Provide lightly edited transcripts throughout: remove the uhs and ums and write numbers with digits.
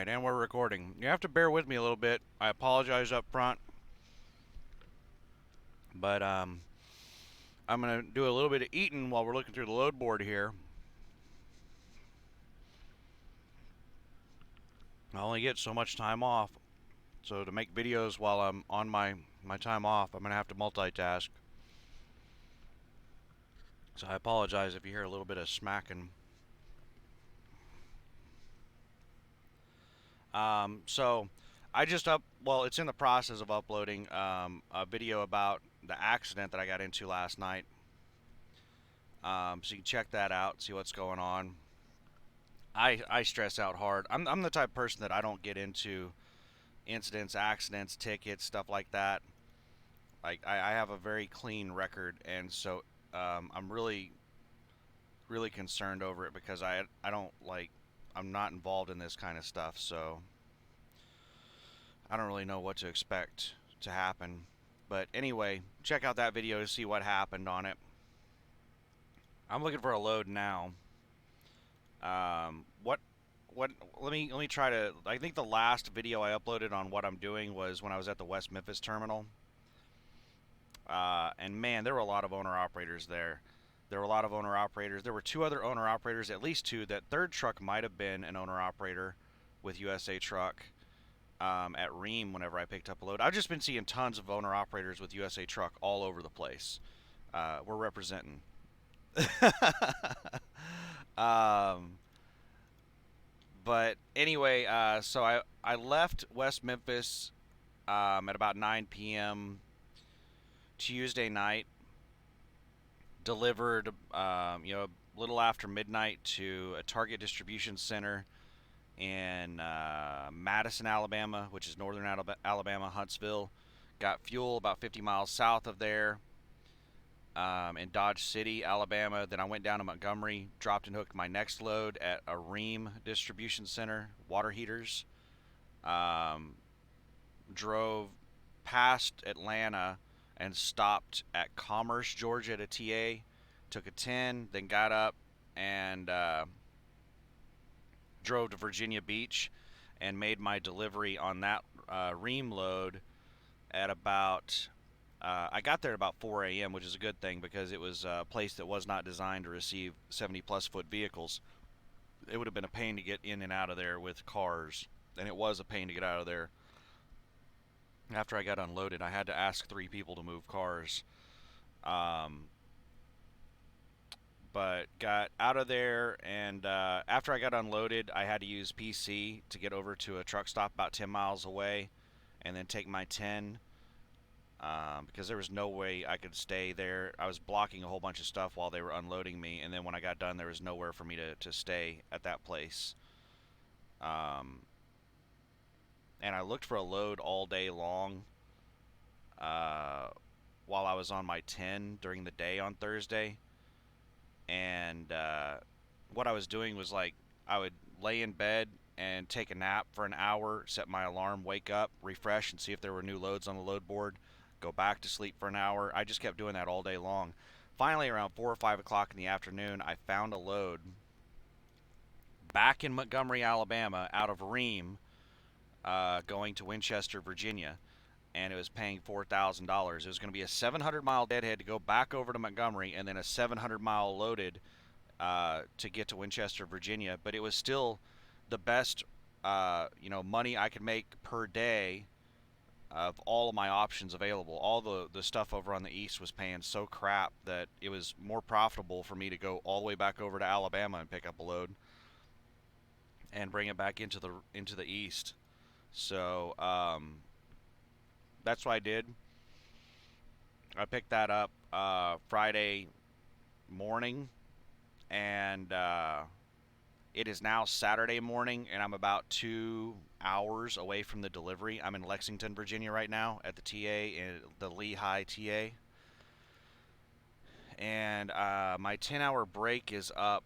Alright, and we're recording. You have to bear with me a little bit. I apologize up front, but I'm going to do a little bit of eating while we're looking through the load board here. I only get so much time off, so to make videos while I'm on my time off, I'm going to have to multitask. So I apologize if you hear a little bit of smacking. So I just well, it's in the process of uploading a video about the accident that I got into last night. So you can check that out, see what's going on. I stress out hard. I'm the type of person that I don't get into incidents, accidents, tickets, stuff like that. Like I have a very clean record, and so I'm really concerned over it because I don't like I'm not involved in this kind of stuff, so I don't really know what to expect to happen. But anyway, check out that video to see what happened on it. I'm looking for a load now. What let me try to. I think the last video I uploaded on what I'm doing was when I was at the West Memphis terminal. And man, there were a lot of owner operators there. There were a lot of owner operators. There were two other owner operators, at least two. That third truck might have been an owner operator with USA Truck at Ream whenever I picked up a load. I've just been seeing tons of owner operators with USA Truck all over the place. We're representing. um, but anyway, so I left West Memphis at about 9 p.m. Tuesday night. Delivered, a little after midnight to a Target distribution center in Madison, Alabama, which is northern Alabama, Huntsville. Got fuel about 50 miles south of there in Dodge City, Alabama. Then I went down to Montgomery, dropped and hooked my next load at a Ream distribution center, water heaters. Um, Drove past Atlanta and stopped at Commerce, Georgia at a TA. Took a 10, then got up and drove to Virginia Beach and made my delivery on that Ream load at about. I got there at about 4 a.m., which is a good thing because it was a place that was not designed to receive 70-plus foot vehicles. It would have been a pain to get in and out of there with cars, and it was a pain to get out of there. After I got unloaded, I had to ask 3 people to move cars. Um, but got out of there, and after I got unloaded, I had to use PC to get over to a truck stop about 10 miles away and then take my 10 because there was no way I could stay there. I was blocking a whole bunch of stuff while they were unloading me, and then when I got done, there was nowhere for me to stay at that place. Um, and I looked for a load all day long uh, while I was on my 10 during the day on Thursday. And what I was doing was like I would lay in bed and take a nap for an hour, set my alarm, wake up, refresh, and see if there were new loads on the load board, go back to sleep for an hour. I just kept doing that all day long. Finally, around 4 or 5 o'clock in the afternoon, I found a load back in Montgomery, Alabama, out of Ream, going to Winchester, Virginia, and it was paying $4,000. It was going to be a 700-mile deadhead to go back over to Montgomery, and then a 700-mile loaded to get to Winchester, Virginia. But it was still the best, money I could make per day of all of my options available. All the stuff over on the east was paying so crap that it was more profitable for me to go all the way back over to Alabama and pick up a load and bring it back into the east. So that's what I did. I picked that up Friday morning, and it is now Saturday morning, and I'm about 2 hours away from the delivery. I'm in Lexington, Virginia right now at the TA, the Lehigh TA. And my 10-hour break is up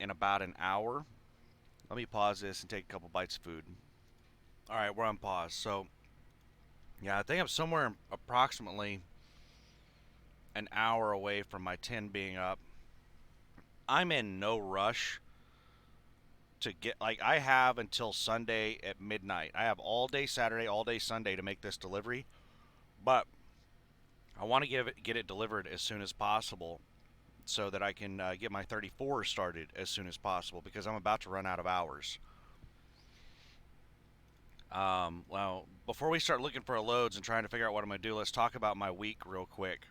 in about an hour. Let me pause this and take a couple bites of food. All right, we're on pause. So, yeah, I think I'm somewhere approximately an hour away from my 10 being up. I'm in no rush to get, like, I have until Sunday at midnight. I have all day Saturday, all day Sunday to make this delivery, but I want to get it delivered as soon as possible so that I can get my 34 started as soon as possible because I'm about to run out of hours. Well, before we start looking for loads and trying to figure out what I'm going to do, let's talk about my week real quick.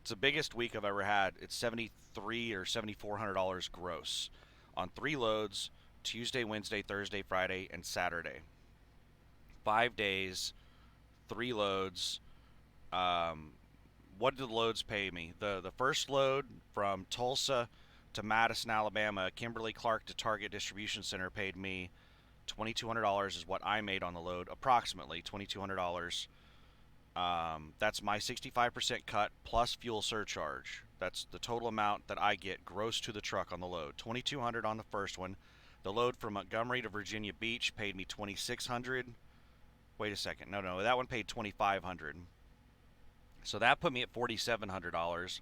It's the biggest week I've ever had. It's $7,300 or $7,400 gross on 3 loads: Tuesday, Wednesday, Thursday, Friday, and Saturday. 5 days, 3 loads. What did the loads pay me? The first load from Tulsa to Madison, Alabama, Kimberly Clark to Target Distribution Center paid me $2,200 is what I made on the load, approximately $2,200. That's my 65% cut plus fuel surcharge. That's the total amount that I get gross to the truck on the load. $2,200 on the first one. The load from Montgomery to Virginia Beach paid me $2,600. Wait a second. No, that one paid $2,500. So that put me at $4,700.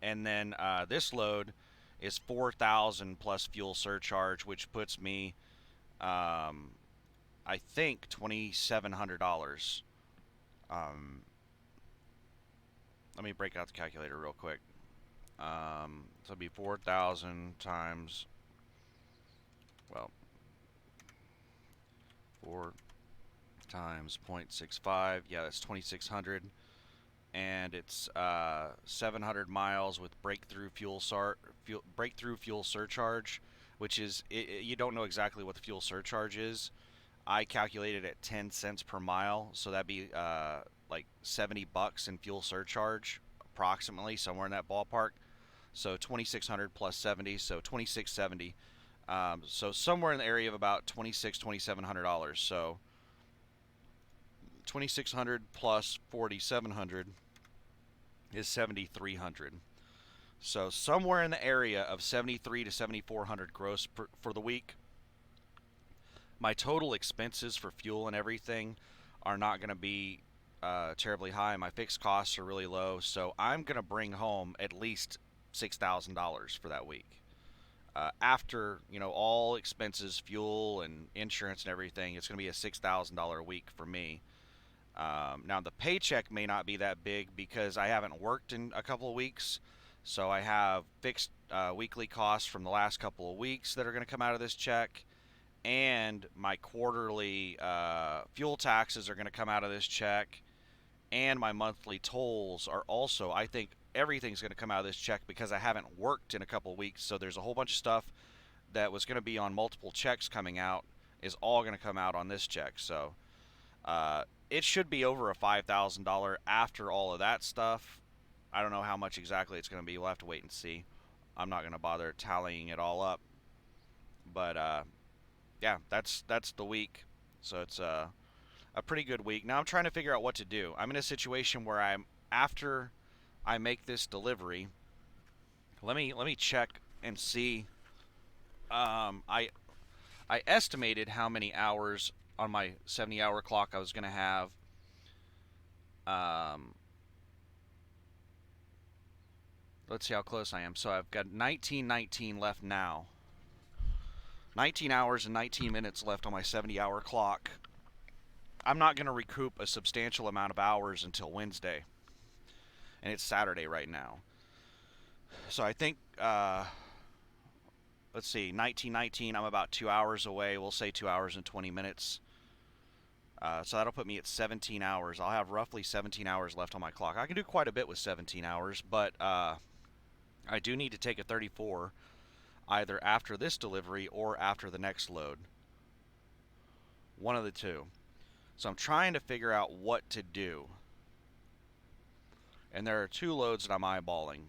And then this load is $4,000 plus fuel surcharge, which puts me, I think, $2,700. Let me break out the calculator real quick. So it'd be 4,000 times, well, 4 times 0.65. Yeah, that's 2,600. And it's 700 miles with breakthrough fuel surcharge, which is, you don't know exactly what the fuel surcharge is. I calculated at 10 cents per mile, so that'd be like $70 in fuel surcharge, approximately, somewhere in that ballpark. So 2,600 plus 70, so 2,670. So somewhere in the area of about $2,700. So 2,600 plus 4,700 is 7,300. So somewhere in the area of 7,300 to 7,400 gross for the week. My total expenses for fuel and everything are not going to be terribly high. My fixed costs are really low, so I'm going to bring home at least $6,000 for that week. After, all expenses, fuel and insurance and everything, it's going to be a $6,000 a week for me. Now the paycheck may not be that big because I haven't worked in a couple of weeks, so I have fixed weekly costs from the last couple of weeks that are going to come out of this check, and my quarterly fuel taxes are going to come out of this check, and my monthly tolls are also, I think everything's going to come out of this check because I haven't worked in a couple of weeks, so there's a whole bunch of stuff that was going to be on multiple checks coming out is all going to come out on this check. So it should be over a $5,000 after all of that stuff. I don't know how much exactly it's going to be. We'll have to wait and see. I'm not going to bother tallying it all up. But yeah, that's the week. So it's a pretty good week. Now I'm trying to figure out what to do. I'm in a situation where after I make this delivery, let me check and see. I estimated how many hours on my 70-hour clock I was going to have. Let's see how close I am. So I've got 19:19 left now. 19 hours and 19 minutes left on my 70-hour clock. I'm not going to recoup a substantial amount of hours until Wednesday. And it's Saturday right now. So I think, let's see, 19:19, I'm about 2 hours away. We'll say 2 hours and 20 minutes. So that'll put me at 17 hours. I'll have roughly 17 hours left on my clock. I can do quite a bit with 17 hours, but I do need to take a 34 either after this delivery or after the next load. One of the two. So I'm trying to figure out what to do. And there are 2 loads that I'm eyeballing.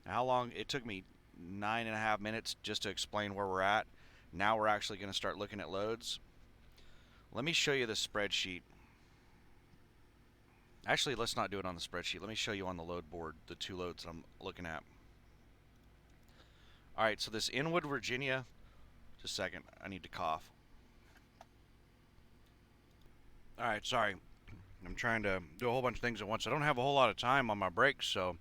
How long? It took me 9.5 minutes just to explain where we're at. Now we're actually going to start looking at loads. Let me show you the spreadsheet. Actually, let's not do it on the spreadsheet. Let me show you on the load board the 2 loads that I'm looking at. Alright, so this Inwood, Virginia, just a second, I need to cough. Alright, sorry. I'm trying to do a whole bunch of things at once. I don't have a whole lot of time on my breaks, so I'm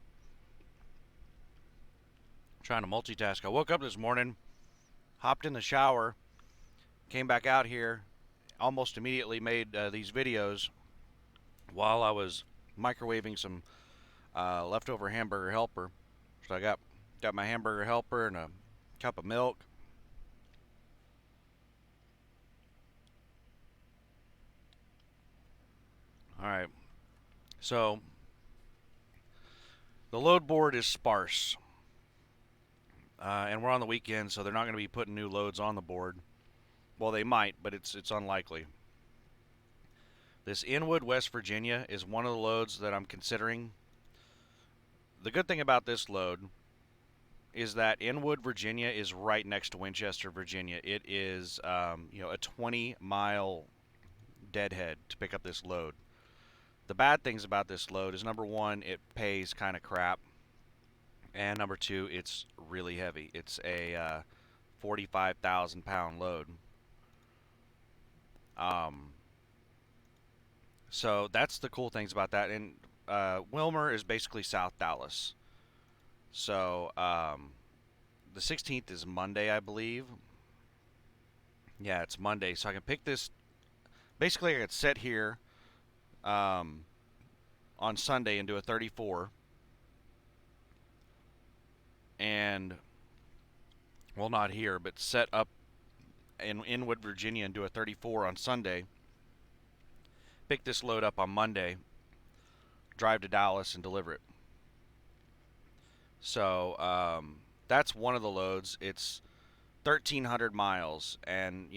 trying to multitask. I woke up this morning, Hopped in the shower, came back out here, almost immediately made these videos while I was microwaving some leftover hamburger helper. So I got my hamburger helper and a cup of milk. All right. So the load board is sparse, and we're on the weekend, so they're not going to be putting new loads on the board. Well, they might, but it's unlikely. This Inwood, West Virginia, is one of the loads that I'm considering. The good thing about this load is that Inwood, Virginia, is right next to Winchester, Virginia. It is, a 20-mile deadhead to pick up this load. The bad things about this load is, number one, it pays kind of crap, and number two, it's really heavy. It's a 45,000-pound load. Um, so that's the cool things about that. And Wilmer is basically South Dallas. So the 16th is Monday, I believe. Yeah, it's Monday. So I can pick this. Basically, I could sit here um, on Sunday and do a 34. And, well, not here, but set up in Inwood, Virginia and do a 34 on Sunday. Pick this load up on Monday, drive to Dallas and deliver it. So that's one of the loads. It's 1,300 miles, and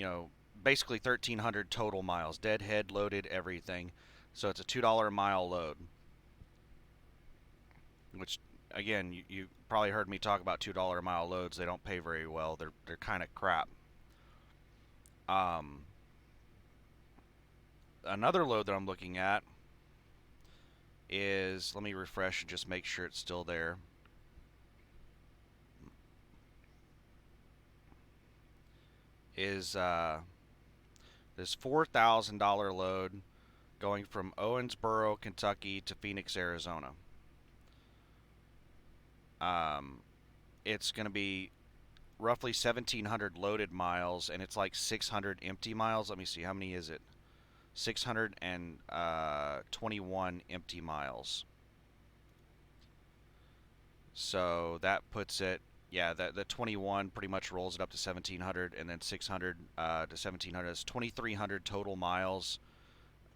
basically 1,300 total miles, deadhead, loaded, everything. So it's a $2 a mile load, which again, you probably heard me talk about $2 a mile loads. They don't pay very well. They're kind of crap. Um, Another load that I'm looking at is, let me refresh and just make sure it's still there. Is this $4,000 load going from Owensboro, Kentucky to Phoenix, Arizona. It's going to be roughly 1,700 loaded miles, and it's like 600 empty miles. Let me see, how many is it? 621 empty miles. So that puts it, yeah, the 21 pretty much rolls it up to 1,700, and then 600 to 1,700 is 2,300 total miles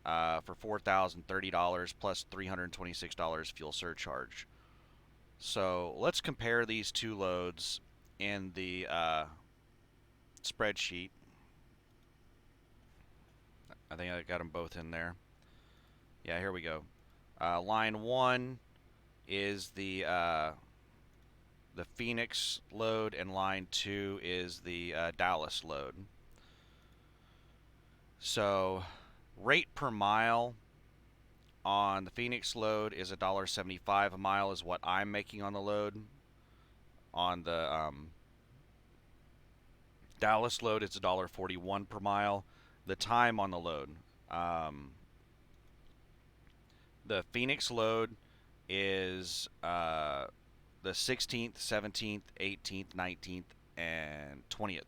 for $4,030 plus $326 fuel surcharge. So let's compare these two loads in the spreadsheet. I think I got them both in there. Yeah, here we go. Line 1 is the Phoenix load, and line 2 is the Dallas load. So rate per mile on the Phoenix load is $1.75 a mile is what I'm making on the load. On the Dallas load, it's $1.41 per mile. The time on the load. The Phoenix load is the 16th, 17th, 18th, 19th, and 20th.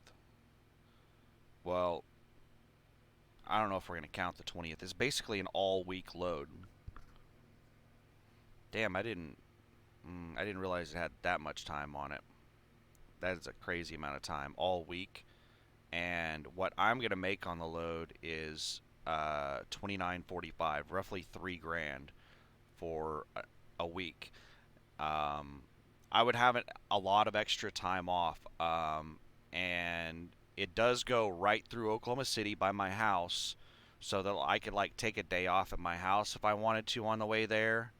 Well, I don't know if we're going to count the 20th. It's basically an all-week load. Damn, I didn't realize it had that much time on it. That is a crazy amount of time, all week. And what I'm going to make on the load is $29.45, roughly $3,000 for a week. I would have a lot of extra time off, and it does go right through Oklahoma City by my house, so that I could like take a day off at my house if I wanted to on the way there.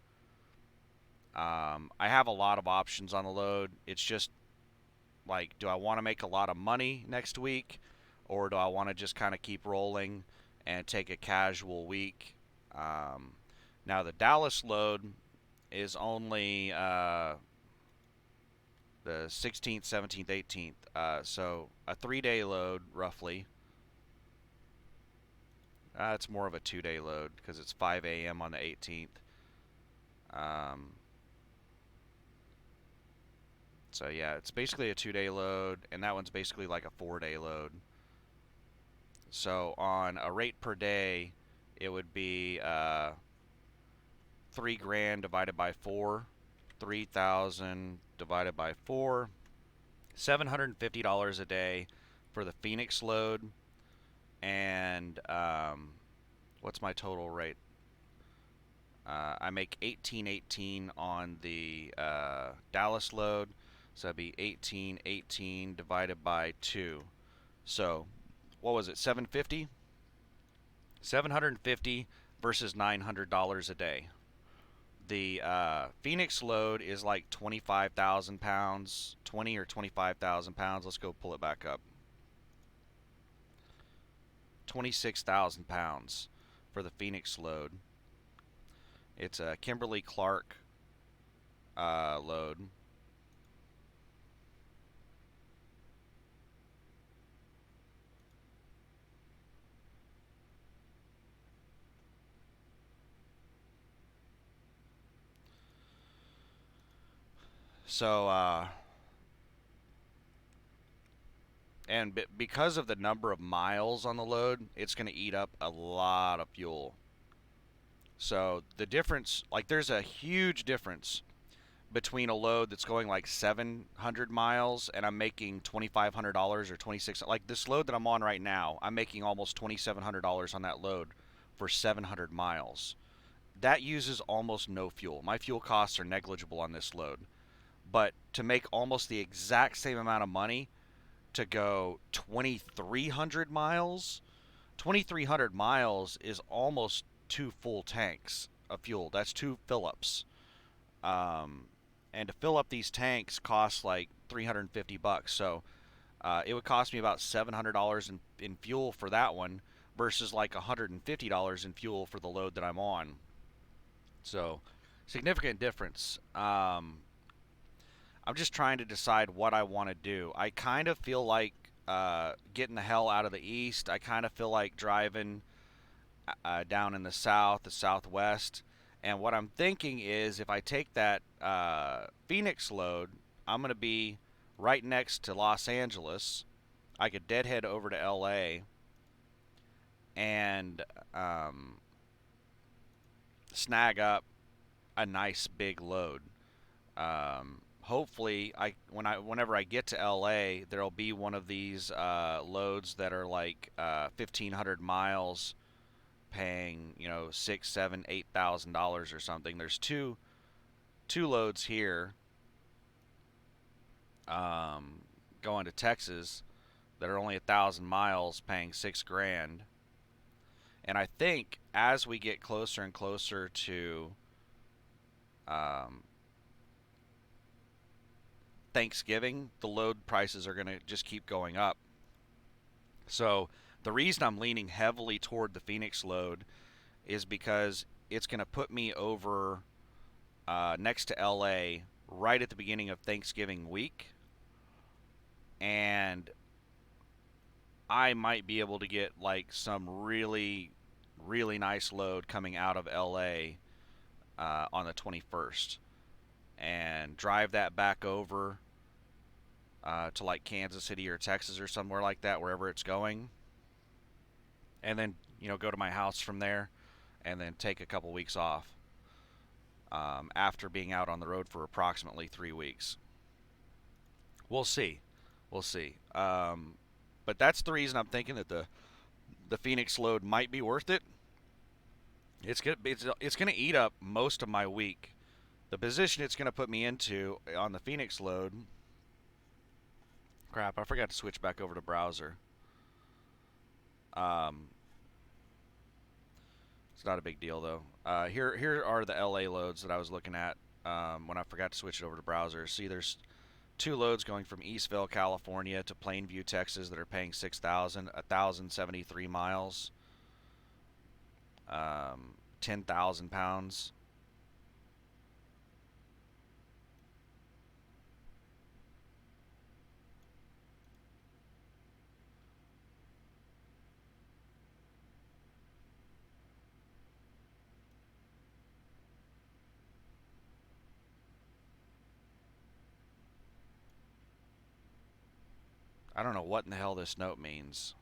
I have a lot of options on the load. It's just like, do I want to make a lot of money next week, or do I want to just kind of keep rolling and take a casual week? Now the Dallas load is only the 16th, 17th, 18th. So a 3-day load, roughly. It's more of a 2-day load because it's 5 a.m. on the 18th. So yeah, it's basically a 2-day load, and that one's basically like a 4-day load. So on a rate per day, it would be 3 grand divided by 4, 3,000 divided by 4, $750 a day for the Phoenix load. And what's my total rate? I make 1818 on the Dallas load, so that'd be 1818 divided by 2. So what was it? 750? 750 versus $900 a day. The Phoenix load is like 25,000 pounds, 20 or 25,000 pounds. Let's go pull it back up. 26,000 pounds for the Phoenix load. It's a Kimberly Clark load. So, and because of the number of miles on the load, it's going to eat up a lot of fuel. So the difference, like there's a huge difference between a load that's going like 700 miles and I'm making $2,500 or 26. Like this load that I'm on right now, I'm making almost $2,700 on that load for 700 miles. That uses almost no fuel. My fuel costs are negligible on this load. But to make almost the exact same amount of money to go 2,300 miles, 2,300 miles is almost 2 full tanks of fuel. That's 2 fill-ups. Um, and to fill up these tanks costs like $350. So it would cost me about $700 in fuel for that one versus like $150 in fuel for the load that I'm on. So significant difference. I'm just trying to decide what I want to do. I kind of feel like getting the hell out of the east. I kind of feel like driving down in the south, the southwest. And what I'm thinking is if I take that Phoenix load, I'm going to be right next to Los Angeles. I could deadhead over to LA and snag up a nice big load. Hopefully, whenever I get to LA, there'll be one of these loads that are like 1,500 miles, paying $6, $7, $8,000 or something. There's two loads here going to Texas that are only 1,000 miles, paying 6 grand. And I think as we get closer and closer to um, Thanksgiving, the load prices are going to just keep going up. So the reason I'm leaning heavily toward the Phoenix load is because it's going to put me over next to LA right at the beginning of Thanksgiving week. And I might be able to get like some really, really nice load coming out of LA on the 21st and drive that back over to like Kansas City or Texas or somewhere like that, wherever it's going. And then, go to my house from there and then take a couple weeks off after being out on the road for approximately 3 weeks. We'll see. We'll see. But that's the reason I'm thinking that the Phoenix load might be worth it. It's gonna eat up most of my week. The position it's gonna put me into on the Phoenix load. Crap! I forgot to switch back over to browser. Um, it's not a big deal though. Here are the LA loads that I was looking at when I forgot to switch it over to browser. See, there's 2 loads going from Eastville, California to Plainview, Texas that are paying 1,073 miles, 10,000 pounds. I don't know what in the hell this note means.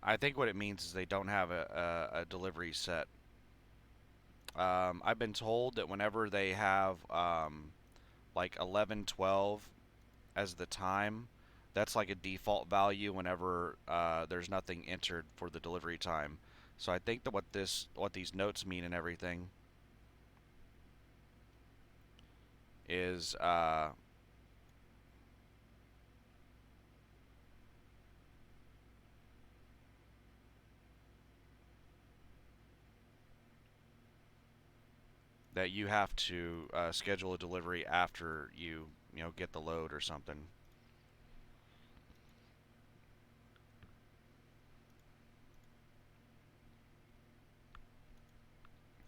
I think what it means is they don't have a delivery set. I've been told that whenever they have like 11:12 as the time, that's like a default value whenever there's nothing entered for the delivery time. So I think that what these notes mean and everything is that you have to schedule a delivery after you know get the load or something.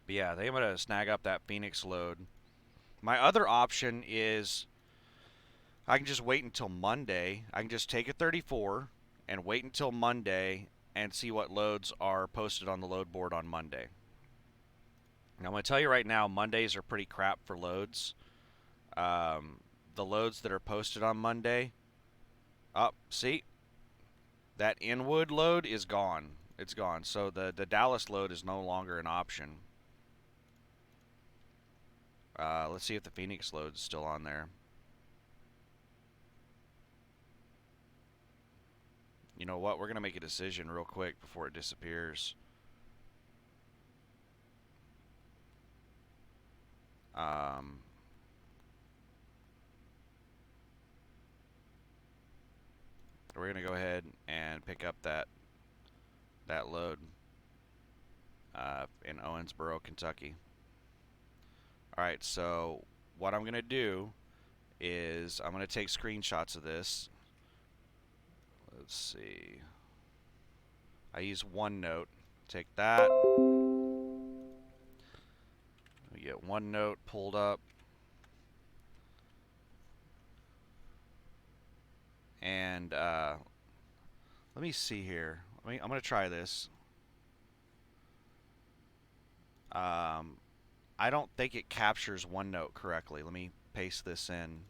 But yeah, I think I'm gonna snag up that Phoenix load. My other option is I can just wait until Monday. I can just take a 34 and wait until Monday and see what loads are posted on the load board on Monday. Now, I'm going to tell you right now, Mondays are pretty crap for loads. Um, the loads that are posted on Monday, see, that Inwood load is gone. It's gone. So the Dallas load is no longer an option. Let's see if the Phoenix load is still on there. You know what? We're going to make a decision real quick before it disappears. Um, we're going to go ahead and pick up that load in Owensboro, Kentucky. All right, so what I'm going to do is I'm going to take screenshots of this. Let's see. I use OneNote. Take that. We get OneNote pulled up. And let me see here. I'm going to try this. I don't think it captures OneNote correctly. Let me paste this in.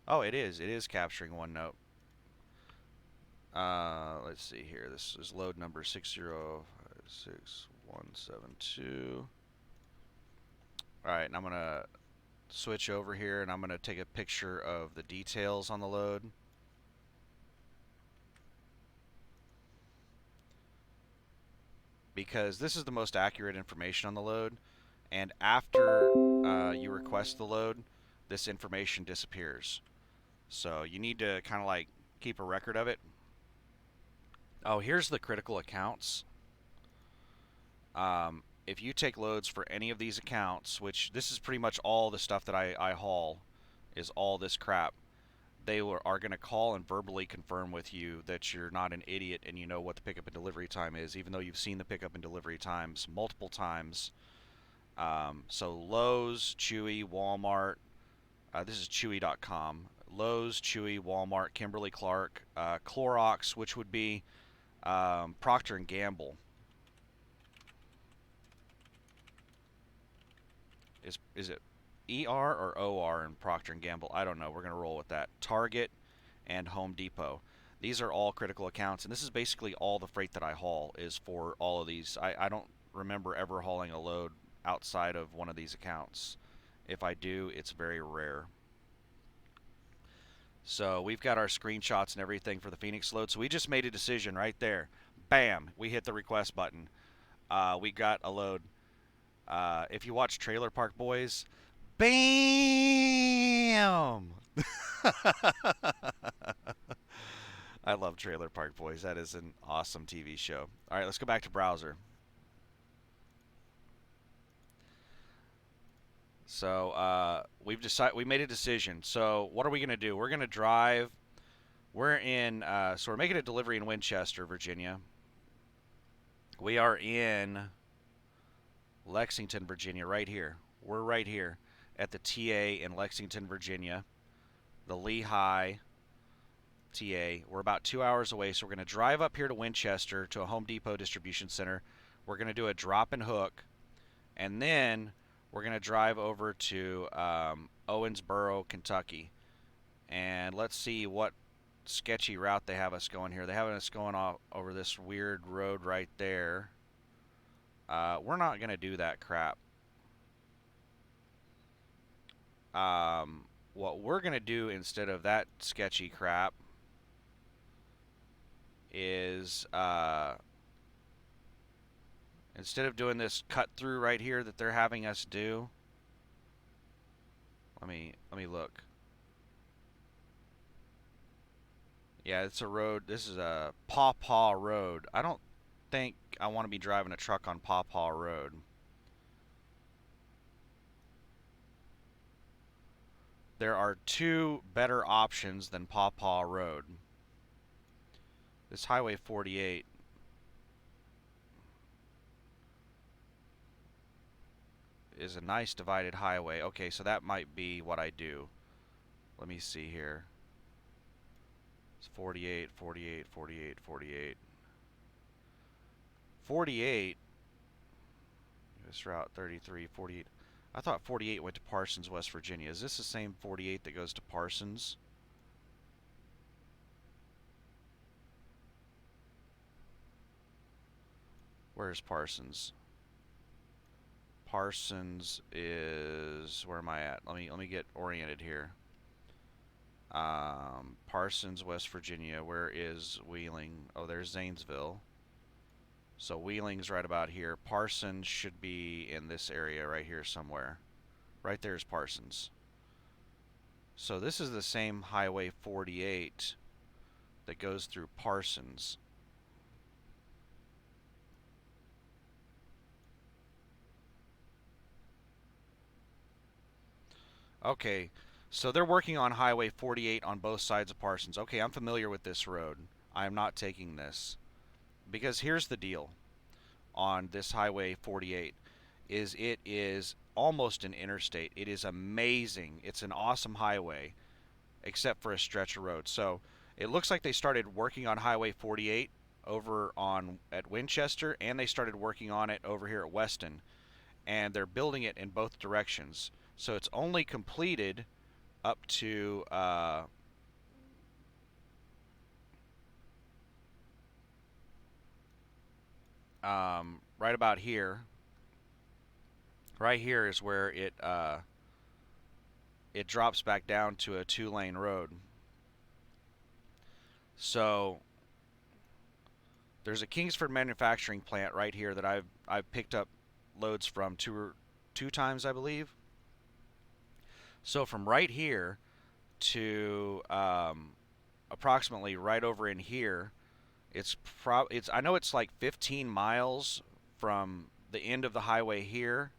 Oh, it is. It is capturing OneNote. Let's see here. This is load number 6056172. Alright, and I'm going to switch over here and I'm going to take a picture of the details on the load. Because this is the most accurate information on the load. And after you request the load, this information disappears. So you need to kind of like keep a record of it. Oh, here's the critical accounts. If you take loads for any of these accounts, which this is pretty much all the stuff that I haul, is all this crap. They are going to call and verbally confirm with you that you're not an idiot and you know what the pickup and delivery time is, even though you've seen the pickup and delivery times multiple times. So Lowe's, Chewy, Walmart. This is Chewy.com. Lowe's, Chewy, Walmart, Kimberly Clark, Clorox, which would be Procter and Gamble. Is it ER or OR in Procter and Gamble? I don't know. We're gonna roll with that. Target and Home Depot. These are all critical accounts, and this is basically all the freight that I haul is for all of these. I don't remember ever hauling a load outside of one of these accounts. If I do, it's very rare. So we've got our screenshots and everything for the Phoenix load. So we just made a decision right there. Bam! We hit the request button. We got a load. If you watch Trailer Park Boys, bam! I love Trailer Park Boys. That is an awesome TV show. All right, let's go back to browser. So we made a decision. So what are we gonna do? We're gonna drive. So we're making a delivery in Winchester, Virginia. We are in Lexington, Virginia, right here. We're right here. at the TA in Lexington, Virginia, the Lehigh TA. We're about 2 hours away, so we're going to drive up here to Winchester to a Home Depot distribution center. We're going to do a drop and hook, and then we're going to drive over to Owensboro, Kentucky, and let's see what sketchy route they have us going here. They have us going off over this weird road right there. We're not going to do that crap. What we're going to do instead of that sketchy crap is instead of doing this cut through right here that they're having us do, let me look. Yeah, it's a road. This is a Paw Paw Road. I don't think I want to be driving a truck on Paw Paw Road. There are two better options than Paw Paw Road. This Highway 48 is a nice divided highway. Okay, so that might be what I do. Let me see here. It's 48, 48, 48, 48. 48. This route 33, 48. I thought 48 went to Parsons, West Virginia. Is this the same 48 that goes to Parsons? Where's Parsons? Parsons is, where am I at? Let me get oriented here. Parsons, West Virginia. Where is Wheeling? Oh, there's Zanesville. So Wheeling's right about here. Parsons should be in this area right here somewhere. Right there is Parsons. So this is the same Highway 48 that goes through Parsons. Okay, so they're working on Highway 48 on both sides of Parsons. Okay, I'm familiar with this road. I am not taking this. Because here's the deal on this Highway 48 is it is almost an interstate. It is amazing. It's an awesome highway except for a stretch of road. So it looks like they started working on Highway 48 over on at Winchester, and they started working on it over here at Weston, and they're building it in both directions. So it's only completed up to right about here. Right here is where it drops back down to a 2-lane road. So there's a Kingsford manufacturing plant right here that I've picked up loads from two times, I believe. So from right here to approximately right over in here, it's I know it's like 15 miles from the end of the highway here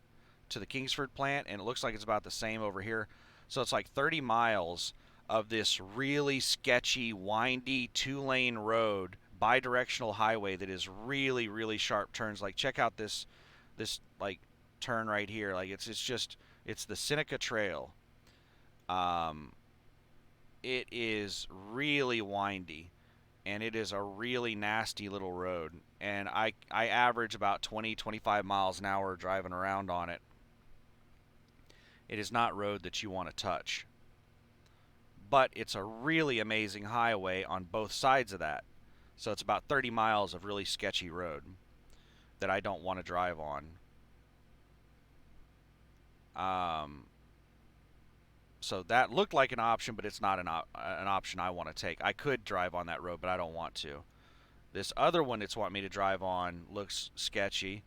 to the Kingsford plant, and it looks like it's about the same over here. So it's like 30 miles of this really sketchy, windy 2-lane road, bi-directional highway that is really, really sharp turns. Like check out this like turn right here. Like it's the Seneca Trail. It is really windy, and it is a really nasty little road. And I average about 20-25 miles an hour driving around on it. It is not road that you want to touch. But it's a really amazing highway on both sides of that. So it's about 30 miles of really sketchy road that I don't want to drive on. So that looked like an option, but it's not an option I want to take. I could drive on that road, but I don't want to. This other one it's wanting me to drive on looks sketchy.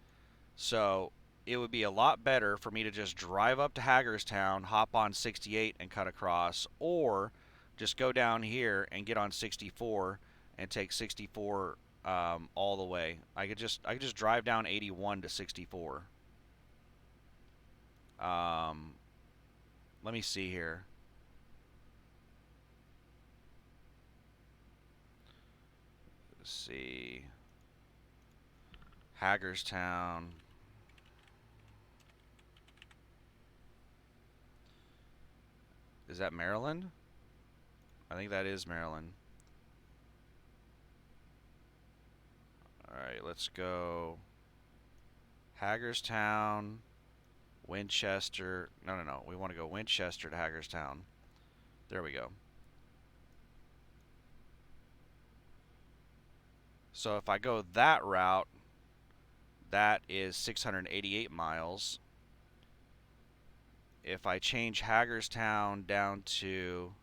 So it would be a lot better for me to just drive up to Hagerstown, hop on 68 and cut across, or just go down here and get on 64 and take 64 all the way. I could just drive down 81 to 64. Let me see here. Let's see. Hagerstown. Is that Maryland? I think that is Maryland. Alright, let's go Hagerstown, Winchester. No. We want to go Winchester to Hagerstown. There we go. So if I go that route, that is 688 miles. If I change Hagerstown down to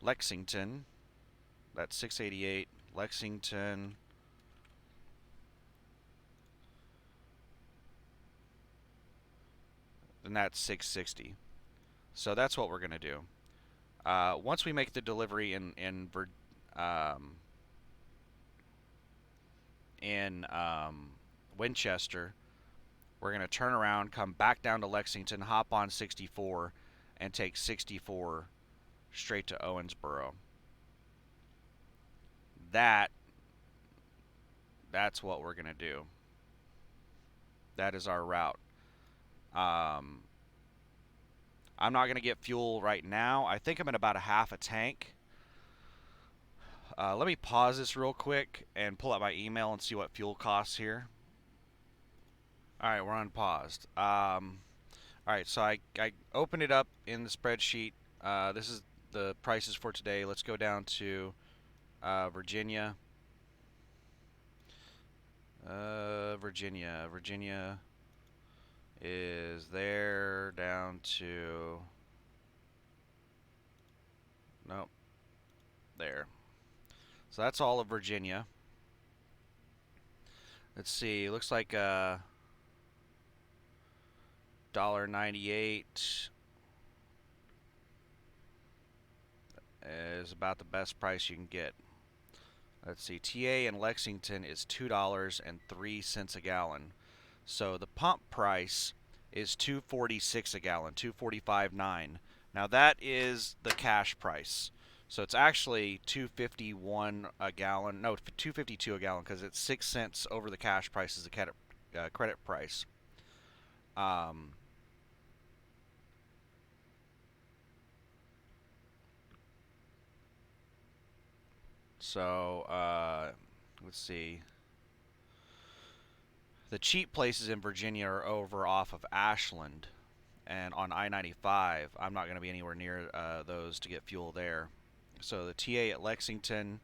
Lexington, that's 688. Lexington, then that's 660. So that's what we're going to do. Once we make the delivery um, in Winchester, we're going to turn around, come back down to Lexington, hop on 64, and take 64 straight to Owensboro. That's what we're going to do. That is our route. I'm not going to get fuel right now. I think I'm at about a half a tank. Let me pause this real quick and pull out my email and see what fuel costs here. Alright, we're unpaused. Alright, so I opened it up in the spreadsheet. This is the prices for today. Let's go down to Virginia. Virginia is there down to... Nope. There. So that's all of Virginia. Let's see. Looks like $1.98 is about the best price you can get. Let's see. TA in Lexington is $2.03 a gallon. So the pump price is $2.46 a gallon, $2.45.9. Now that is the cash price. So it's actually $2.51 a gallon. No, $2.52 a gallon because it's 6 cents over the cash price is the credit price. So let's see. The cheap places in Virginia are over off of Ashland and on I-95. I'm not going to be anywhere near those to get fuel there. So the TA at Lexington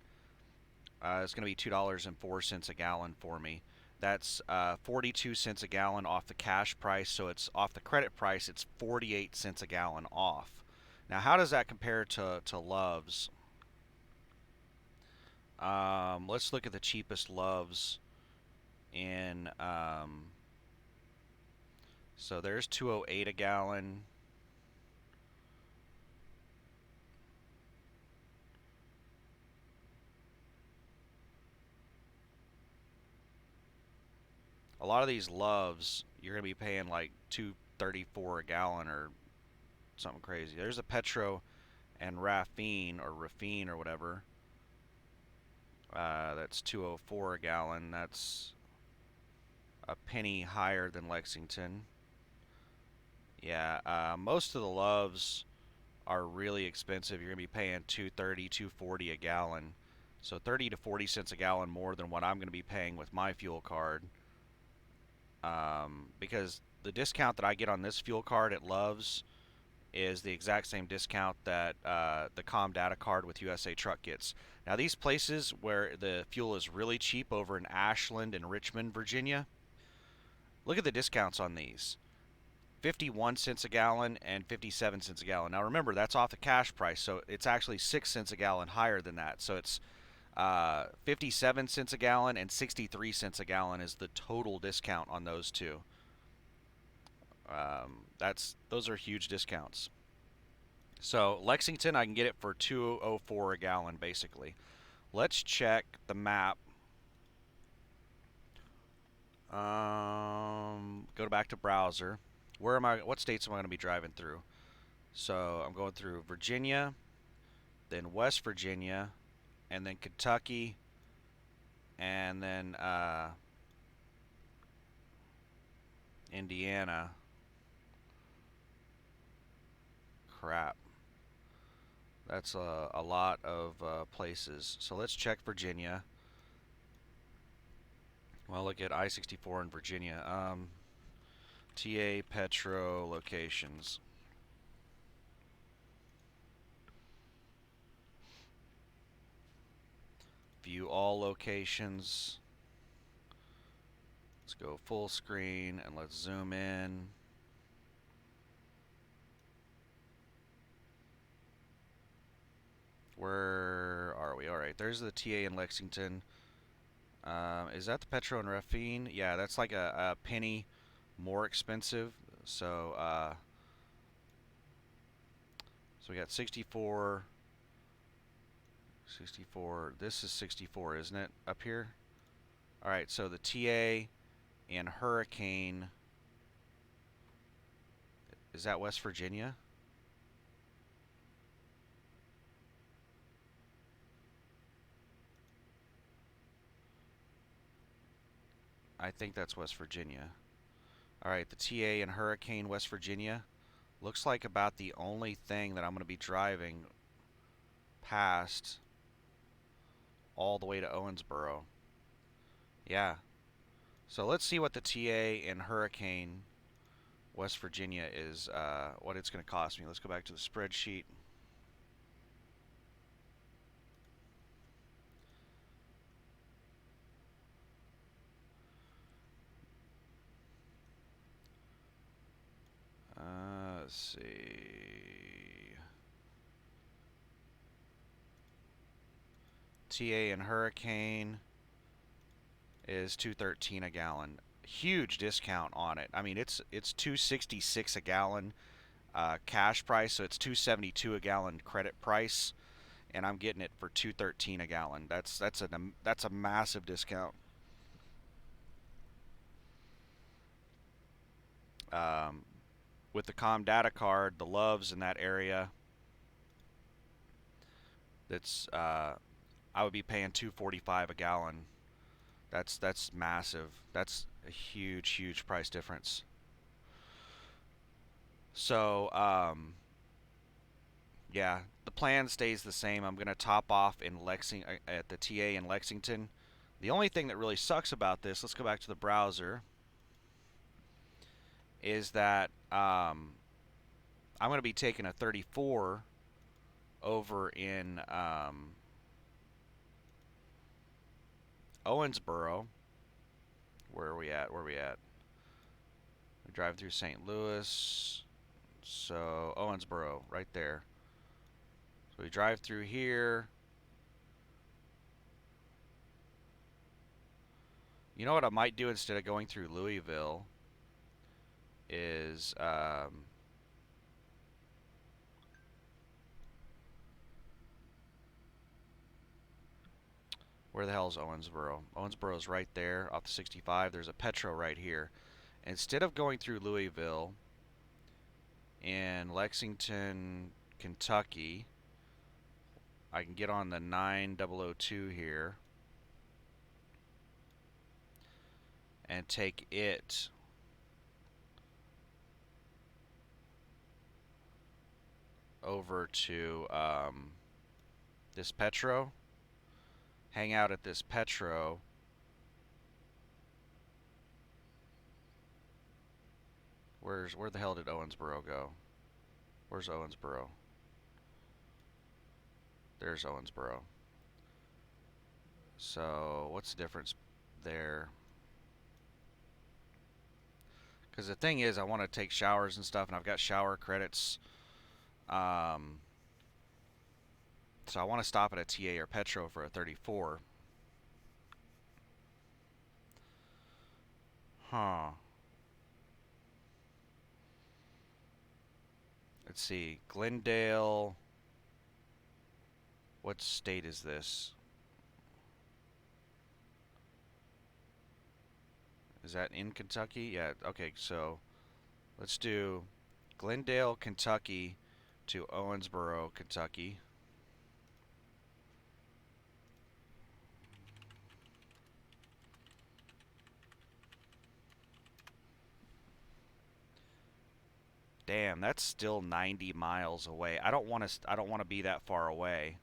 is going to be $2.04 a gallon for me. That's 42 cents a gallon off the cash price, so it's off the credit price, it's 48 cents a gallon off. Now, how does that compare to Love's? Let's look at the cheapest Love's in, so there's 208 a gallon. A lot of these Loves, you're going to be paying like $2.34 a gallon or something crazy. There's a Petro and Raffine or whatever. That's $2.04 a gallon. That's a penny higher than Lexington. Yeah, most of the Loves are really expensive. You're going to be paying $2.30, $2.40 a gallon. So 30 to 40 cents a gallon more than what I'm going to be paying with my fuel card. Because the discount that I get on this fuel card at Love's is the exact same discount that the ComData card with USA Truck gets. Now these places where the fuel is really cheap over in Ashland and Richmond, Virginia, look at the discounts on these. 51 cents a gallon and 57 cents a gallon. Now remember, that's off the cash price, so it's actually 6 cents a gallon higher than that. So it's 57 cents a gallon and 63 cents a gallon is the total discount on those two. Those are huge discounts. So Lexington, I can get it for $2.04 a gallon, basically. Let's check the map. Go back to browser. Where am I? What states am I going to be driving through? So I'm going through Virginia, then West Virginia, and then Kentucky, and then Indiana. Crap. That's a lot of places. So let's check Virginia. Well, look at I-64 in Virginia. TA Petro locations. View all locations. Let's go full screen and let's zoom in. Where are we? All right, there's the TA in Lexington. Is that the Petro and Raffine? Yeah, that's like a penny more expensive. So, so we got 64, 64. This is 64, isn't it? Up here. All right, so the TA and Hurricane. Is that West Virginia? I think that's West Virginia. All right, the TA and Hurricane, West Virginia. Looks like about the only thing that I'm going to be driving past all the way to Owensboro. Yeah. So let's see what the TA and Hurricane, West Virginia is, what it's going to cost me. Let's go back to the spreadsheet. Let's see. TA and Hurricane is $2.13 a gallon. Huge discount on it. I mean, it's $2.66 a gallon cash price, so it's $2.72 a gallon credit price, and I'm getting it for $2.13 a gallon. That's a massive discount. Um, with the Com Data card, the Loves in that area, that's I would be paying $2.45 a gallon. That's massive. That's a huge price difference. So yeah, the plan stays the same. I'm gonna top off in at the TA in Lexington. The only thing that really sucks about this, let's go back to the browser, is that I'm gonna be taking a 34 over in Owensboro. Where are we at? Where are we at? We're driving through St. Louis. So Owensboro, right there. So we drive through here. You know what I might do instead of going through Louisville is where the hell is Owensboro? Owensboro is right there off the 65. There's a Petro right here. Instead of going through Louisville in Lexington, Kentucky, I can get on the 9002 here and take it over to this Petro, hang out at this Petro. Where the hell did Owensboro go? Where's Owensboro? There's Owensboro. So what's the difference there? Because the thing is, I want to take showers and stuff, and I've got shower credits. So I want to stop at a TA or Petro for a 34. Huh. Let's see. Glendale. What state is this? Is that in Kentucky? Yeah, okay, so let's do Glendale, Kentucky to Owensboro, Kentucky. Damn, that's still 90 miles away. I don't want to. I don't want to be that far away.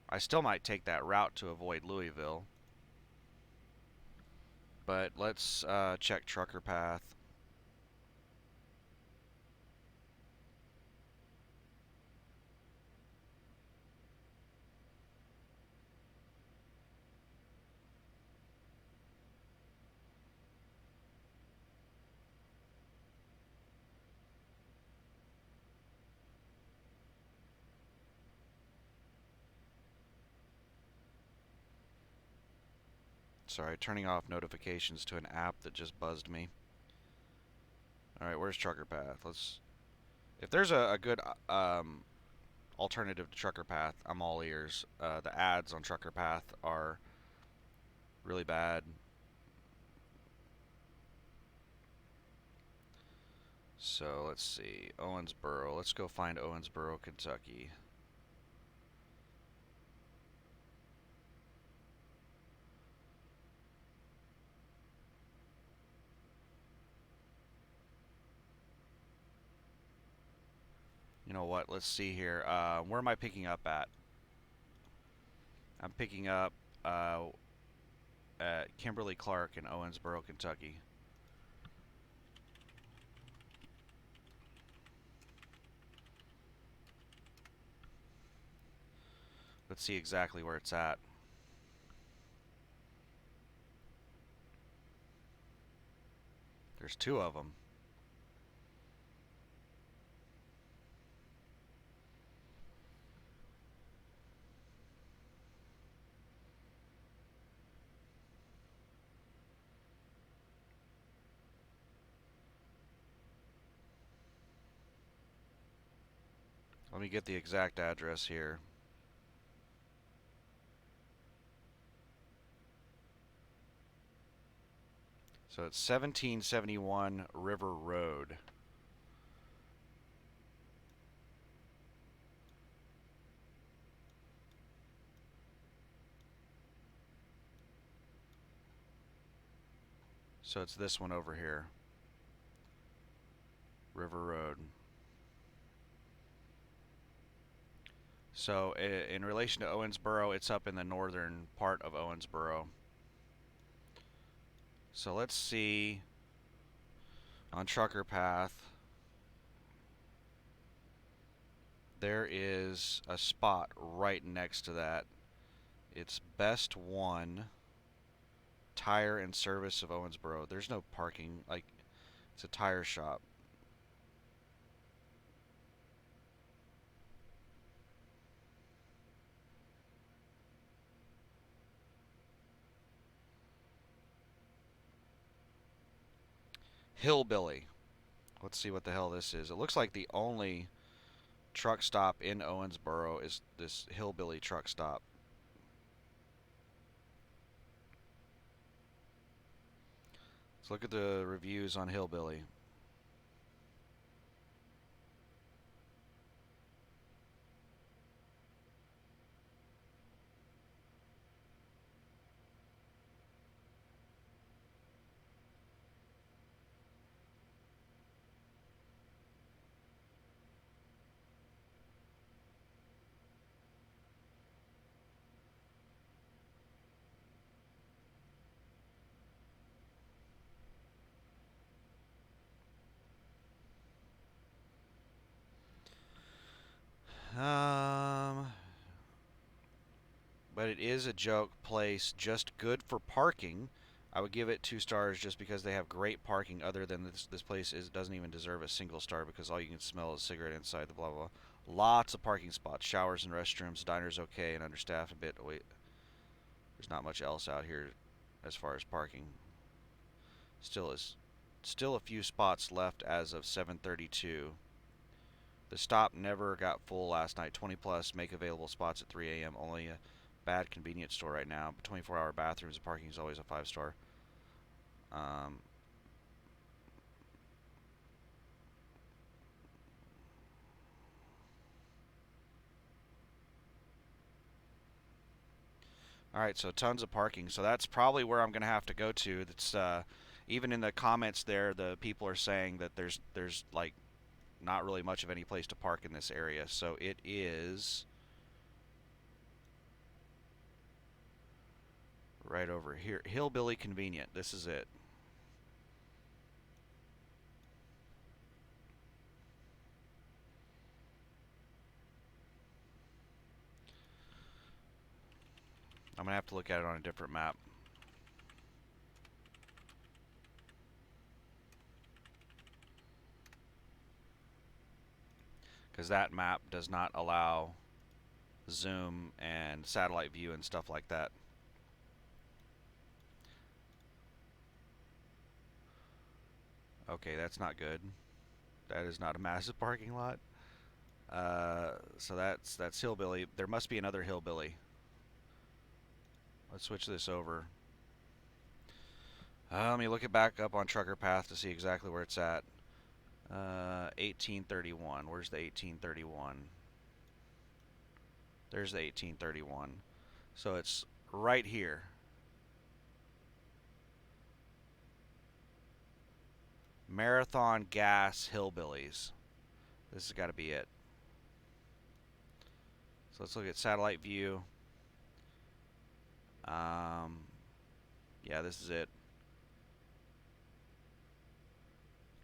I still might take that route to avoid Louisville. But let's check Trucker Path. Sorry, turning off notifications to an app that just buzzed me. All right, where's Trucker Path? Let's. If there's a good alternative to Trucker Path, I'm all ears. The ads on Trucker Path are really bad. So let's see, Owensboro. Let's go find Owensboro, Kentucky. You know what? Let's see here. Where am I picking up at? I'm picking up at Kimberly Clark in Owensboro, Kentucky. Let's see exactly where it's at. There's two of them. Let me get the exact address here. So it's 1771 River Road. So it's this one over here. River Road. So in relation to Owensboro, it's up in the northern part of Owensboro. So let's see on Trucker Path. There is a spot right next to that. It's Best One Tire and Service of Owensboro. There's no parking. Like, it's a tire shop. Hillbilly. Let's see what the hell this is. It looks like the only truck stop in Owensboro is this Hillbilly truck stop. Let's look at the reviews on Hillbilly. But it is a joke place, just good for parking. I would give it 2 stars just because they have great parking. Other than this place doesn't even deserve a single star because all you can smell is cigarette inside the blah blah. Blah. Lots of parking spots, showers and restrooms. Diner's okay and understaffed a bit. Wait, there's not much else out here as far as parking. Still a few spots left as of 7:32. The stop never got full last night. 20 plus make available spots at 3 a.m. Only a bad convenience store right now. But 24-hour bathrooms and parking is always a 5-star. Um, All right, so tons of parking. So that's probably where I'm going to have to go to. That's even in the comments there, the people are saying that there's like not really much of any place to park in this area. So it is right over here. Hillbilly Convenient. This is it. I'm going to have to look at it on a different map. Because that map does not allow zoom and satellite view and stuff like that. Okay, that's not good. That is not a massive parking lot. So that's Hillbilly. There must be another Hillbilly. Let's switch this over. Let me look it back up on Trucker Path to see exactly where it's at. 1831. Where's the 1831? There's the 1831. So it's right here. Marathon Gas Hillbillies. This has got to be it. So let's look at satellite view. Yeah, this is it.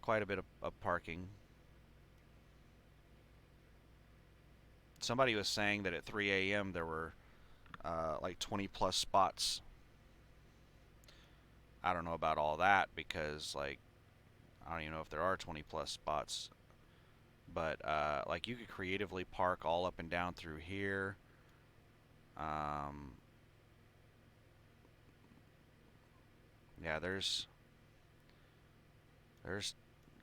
Quite a bit of parking. Somebody was saying that at 3 a.m. there were like 20 plus spots. I don't know about all that because like I don't even know if there are 20 plus spots. But like you could creatively park all up and down through here. Yeah, there's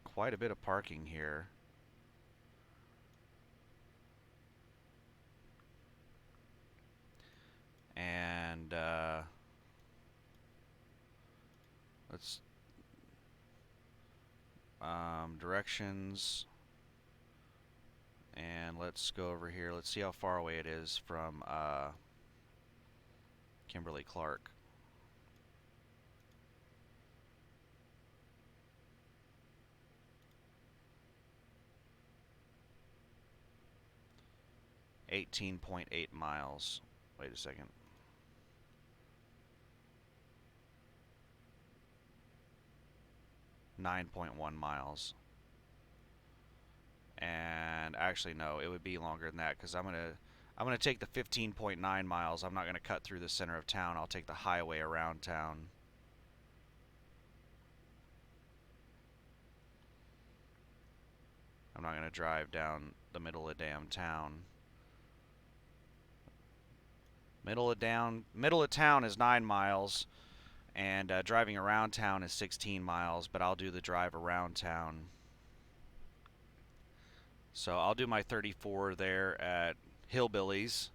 quite a bit of parking here. And let's directions, and let's go over here. Let's see how far away it is from Kimberly Clark. $18.8 miles. Wait a second. $9.1 miles. And actually no, it would be longer than that because I'm gonna take the 15.9 miles. I'm not gonna cut through the center of town. I'll take the highway around town. I'm not gonna drive down the middle of damn town. Middle of town is 9 miles, and driving around town is 16 miles. But I'll do the drive around town. So I'll do my 34 there at Hillbillies.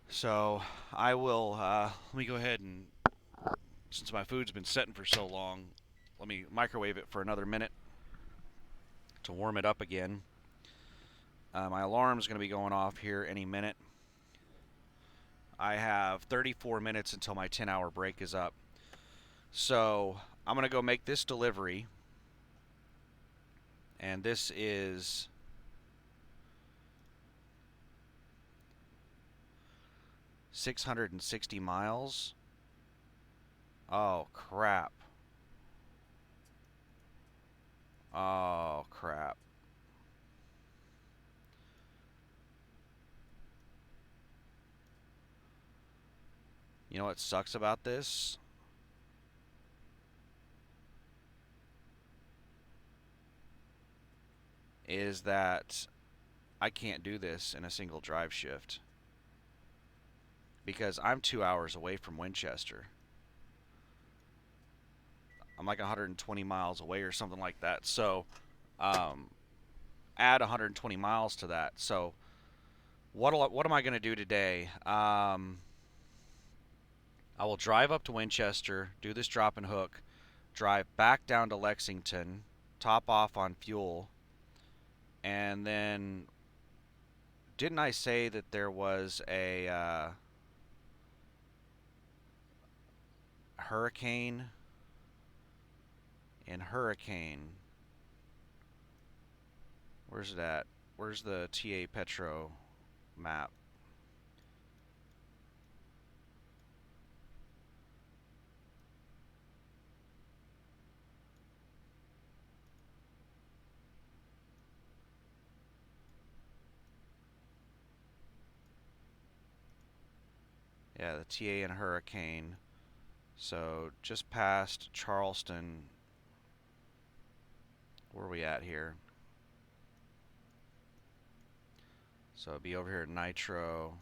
So I will, let me go ahead and, since my food's been setting for so long, let me microwave it for another minute to warm it up again. My alarm's going to be going off here any minute. I have 34 minutes until my 10-hour break is up. So I'm going to go make this delivery. And this is $660 miles. Oh, crap. Oh, crap. You know what sucks about this? Is that I can't do this in a single drive shift because I'm 2 hours away from Winchester. I'm like 120 miles away or something like that. So, add 120 miles to that. So, what am I going to do today? I will drive up to Winchester, do this drop and hook, drive back down to Lexington, top off on fuel, and then didn't I say that there was a hurricane in Hurricane? Where's it at? Where's the TA Petro map? Yeah, the TA in Hurricane. So just past Charleston. Where are we at here? So it'd be over here at Nitro.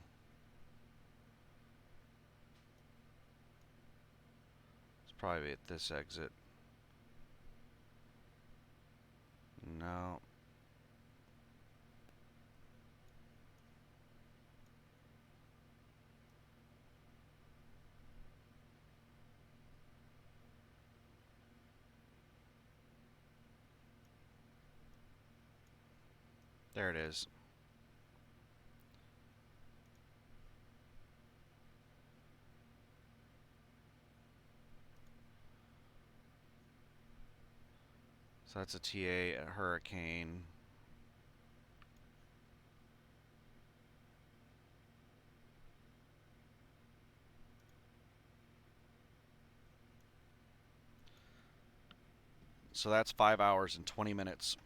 It's probably at this exit. No. There it is. So that's a TA at Hurricane. So that's 5 hours and 20 minutes.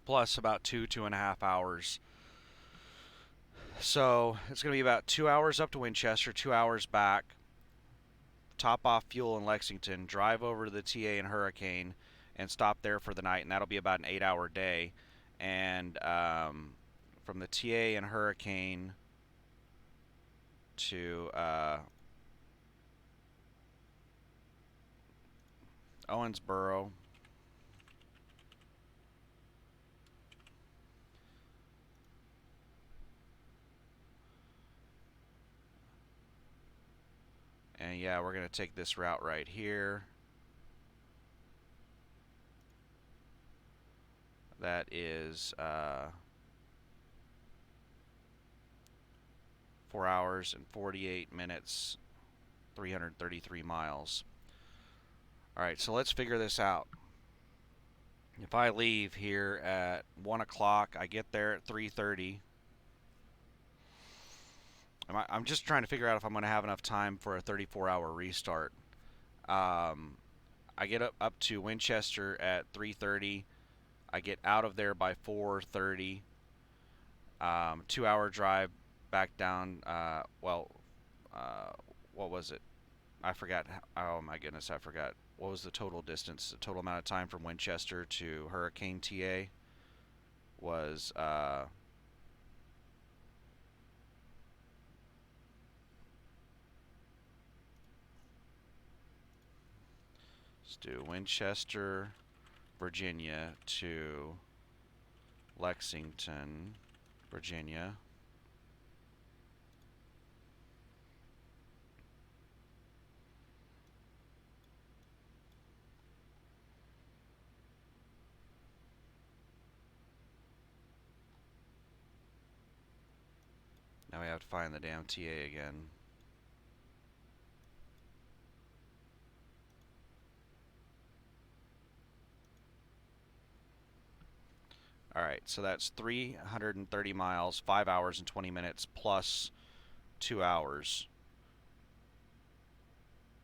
Plus about 2.5 hours. So it's going to be about 2 hours up to Winchester, 2 hours back. Top off fuel in Lexington, drive over to the TA in Hurricane, and stop there for the night, and that'll be about an 8-hour day. And from the TA in Hurricane to Owensboro. And yeah, we're going to take this route right here. That is 4 hours and 48 minutes, 333 miles. All right, so let's figure this out. If I leave here at 1 o'clock, I get there at 3:30. I'm just trying to figure out if I'm going to have enough time for a 34-hour restart. Um, I get up to Winchester at 3:30. I get out of there by 4:30. 2-hour drive back down. What was it? I forgot. Oh my goodness, I forgot. What was the total distance? The total amount of time from Winchester to Hurricane TA was let's do Winchester, Virginia to Lexington, Virginia. Now we have to find the damn TA again. Alright, so that's 330 miles, 5 hours and 20 minutes, plus 2 hours.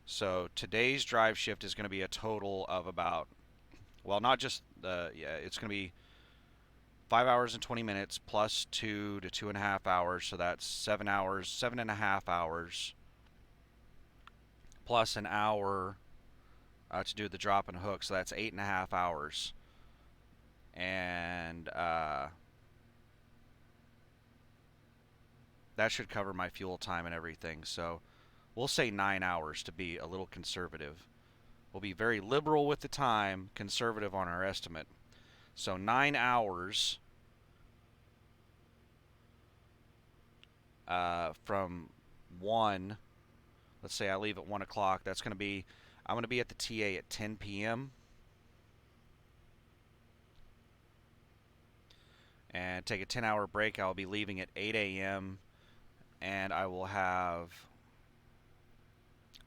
So today's drive shift is going to be a total of about, well, not just it's going to be 5 hours and 20 minutes plus 2 to 2.5 hours. So that's 7 hours, 7.5 hours, plus an hour to do the drop and hook. So that's 8.5 hours. And that should cover my fuel time and everything. So we'll say 9 hours to be a little conservative. We'll be very liberal with the time, conservative on our estimate. So 9 hours from 1, let's say I leave at 1 o'clock. That's going to be, I'm going to be at the TA at 10 p.m. and take a 10-hour break. I'll be leaving at 8 a.m. and I will have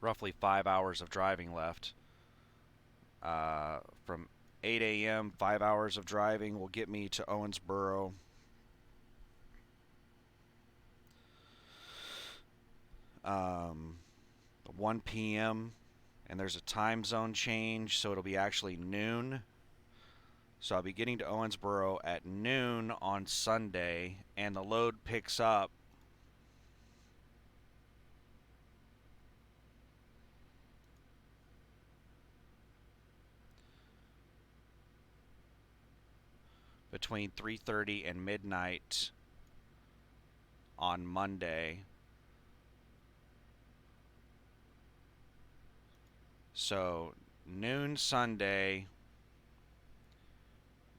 roughly 5 hours of driving left. From 8 a.m., 5 hours of driving will get me to Owensboro. 1 p.m. and there's a time zone change, so it'll be actually noon. So I'll be getting to Owensboro at noon on Sunday, and the load picks up between 3:30 and midnight on Monday. So noon Sunday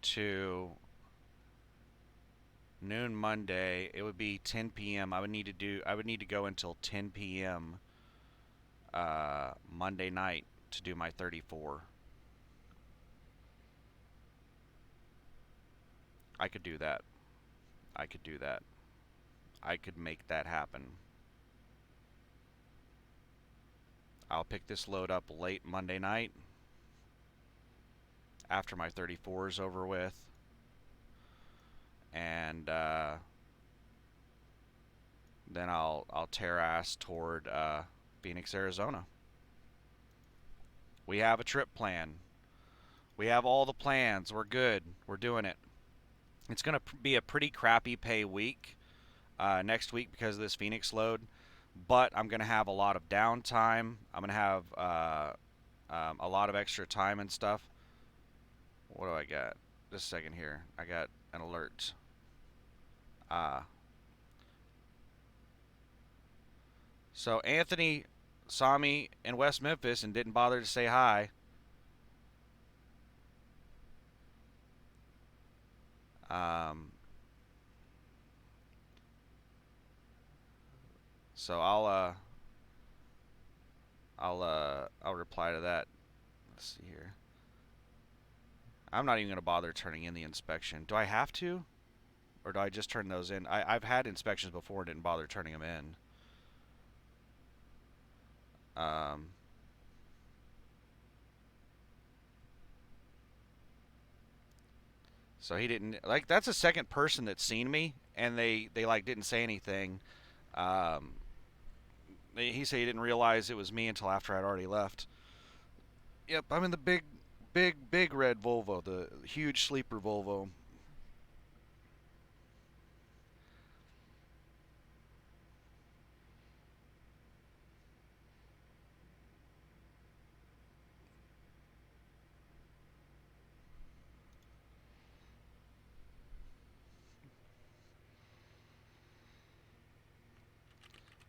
to noon Monday, it would be 10 p.m. I would need to go until 10 p.m. Monday night to do my 34. I could do that. I could do that. I could make that happen. I'll pick this load up late Monday night after my 34 is over with, and then I'll tear ass toward Phoenix, Arizona. We have a trip plan. We have all the plans. We're good. We're doing it. It's going to be a pretty crappy pay week next week because of this Phoenix load, but I'm going to have a lot of downtime. I'm going to have a lot of extra time and stuff. What do I got? Just a second here. I got an alert. So Anthony saw me in West Memphis and didn't bother to say hi. So I'll reply to that. Let's see here. I'm not even going to bother turning in the inspection. Do I have to? Or do I just turn those in? I've had inspections before and didn't bother turning them in. So he didn't, like, that's the second person that's seen me and they like didn't say anything. Um, he said he didn't realize it was me until after I'd already left. Yep, I'm in the big red Volvo, the huge sleeper Volvo.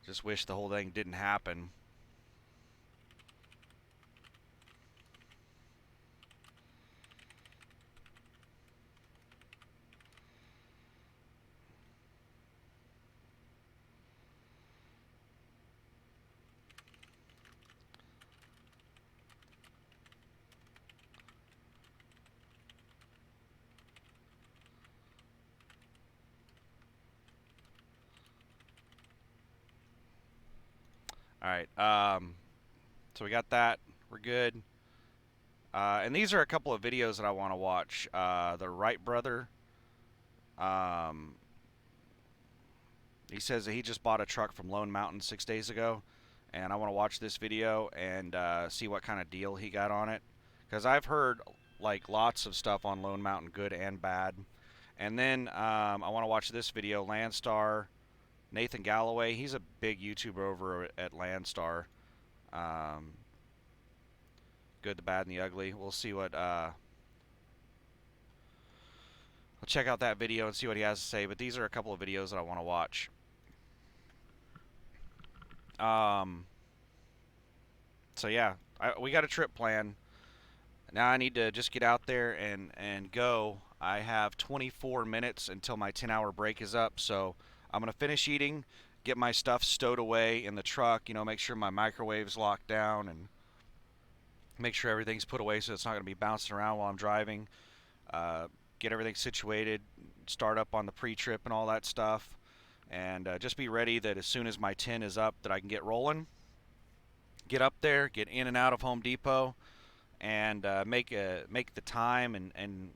Just wish the whole thing didn't happen. All right. So we got that. We're good. And these are a couple of videos that I want to watch. The Wright brother. Um, he says that he just bought a truck from Lone Mountain 6 days ago, and I want to watch this video and see what kind of deal he got on it. Because I've heard like lots of stuff on Lone Mountain, good and bad. And then I want to watch this video, Landstar. Nathan Galloway, he's a big YouTuber over at Landstar. Good, the bad, and the ugly. We'll see what. I'll check out that video and see what he has to say. But these are a couple of videos that I want to watch. So yeah, we got a trip plan. Now I need to just get out there and go. I have 24 minutes until my 10-hour break is up, so I'm going to finish eating, get my stuff stowed away in the truck, make sure my microwave's locked down and make sure everything's put away so it's not going to be bouncing around while I'm driving. get everything situated, start up on the pre-trip and all that stuff, and just be ready that as soon as my 10 is up that I can get rolling. Get up there, get in and out of Home Depot, and make the time and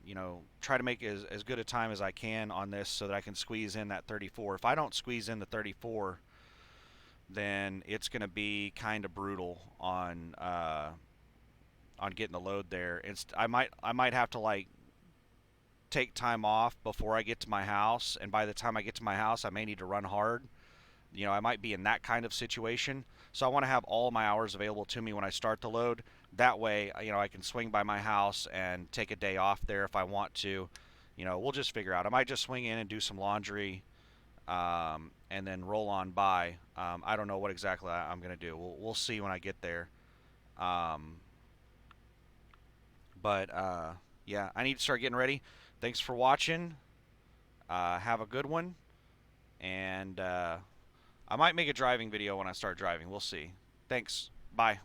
try to make as good a time as I can on this so that I can squeeze in that 34. If I don't squeeze in the 34, then it's going to be kind of brutal on getting the load there. I might have to like take time off before I get to my house, and by the time I get to my house, I may need to run hard. I might be in that kind of situation. So I want to have all my hours available to me when I start the load. That way, I can swing by my house and take a day off there if I want to. We'll just figure out. I might just swing in and do some laundry, and then roll on by. I don't know what exactly I'm going to do. We'll see when I get there. Um, but yeah, I need to start getting ready. Thanks for watching. Have a good one. And I might make a driving video when I start driving. We'll see. Thanks. Bye.